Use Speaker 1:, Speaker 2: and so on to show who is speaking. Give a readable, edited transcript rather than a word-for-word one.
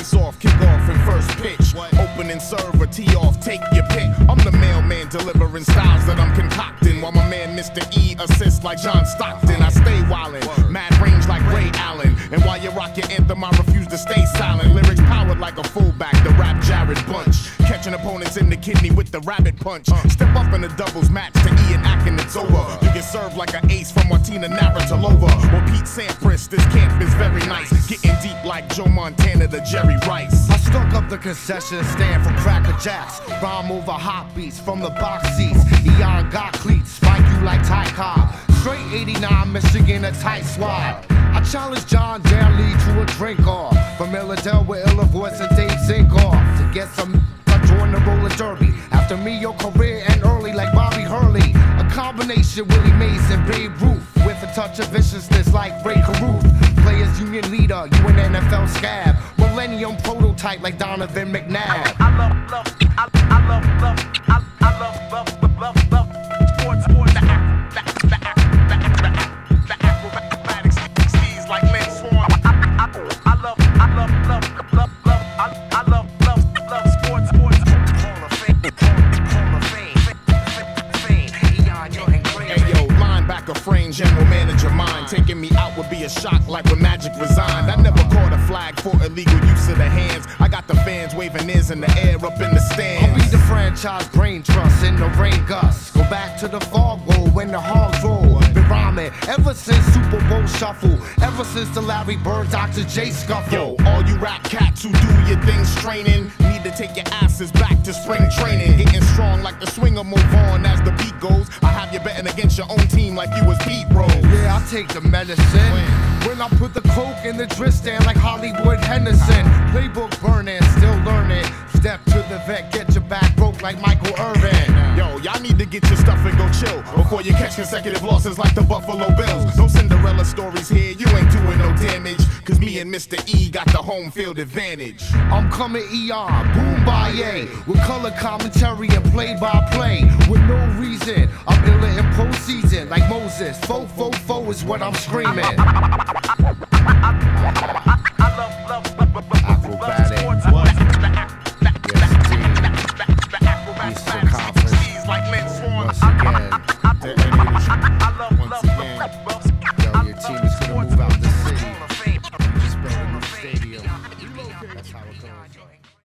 Speaker 1: face off, kick off in first pitch. Open and serve or tee off, take your pick. I'm the mailman delivering styles that I'm concocting, while my man Mr. E assists like John Stockton. I stay wildin', mad range like Ray Allen. And while you rock your anthem, I refuse to stay silent. Lyrics powered like a fullback, the rap Jared Bunch. Catching opponents in the kidney with the rabbit punch. Step up in the doubles match to Ian Akin, it's over. You get served like an ace from Martina Navratilova or Pete Sampras. This camp is very nice, getting deep like Joe Montana to Jerry Rice.
Speaker 2: I stuck up the concession stand for Cracker Jacks. Rhyme over hot beats from the box seats. Eon got cleats, spike you like Ty Cobb. Straight 89, Michigan, a tight swab. I challenge John Daly to a drink off. From Illidale with Illa Voice and Dave Zinkoff. To get some, I join the roller derby. After me, your career and early like Bobby Hurley. A combination Willie Mays and Babe Ruth. With a touch of viciousness like Ray Caruth. Players union leader, you an NFL scab. Millennium prototype like Donovan McNabb.
Speaker 3: I love sports, the acrobatics, steez like Lynn Swan. I love sports. Hall of fame. Eon, you're incredible.
Speaker 1: Hey yo, linebacker frame, general manager mind. Taking me out would be a shock like when Magic resigned. I never caught a flag for illegal use of the hands. I got the fans waving ears in the air up in the stands.
Speaker 2: I'll be the franchise brain trust in the rain gusts. Go back to the fog bowl when the hogs roll. Been rhyming ever since Super Bowl shuffle. Ever since the Larry Bird, Dr. J scuffle.
Speaker 1: Yo, all you rap cats who do your things training, need to take your asses back to spring training. Getting strong like the swinger, move on as the beat goes. I have you betting against your own team like you was Pete Rose.
Speaker 2: Yeah, I take the medicine. When I put the coke in the drip stand like Hollywood Henderson. Playbook burning, still learning. Step to the vet, get your back broke like Michael Irvin.
Speaker 1: Yo, y'all need to get your stuff and go chill before you catch consecutive losses like the Buffalo Bills. No Cinderella stories here, you ain't doing no damage. Cause me and Mr. E got the home field advantage.
Speaker 2: I'm coming Eon, boom by yay. With color commentary and play-by-play. With no reason, I'm iller in postseason. Like Moses, fo is what I'm screaming.
Speaker 3: I love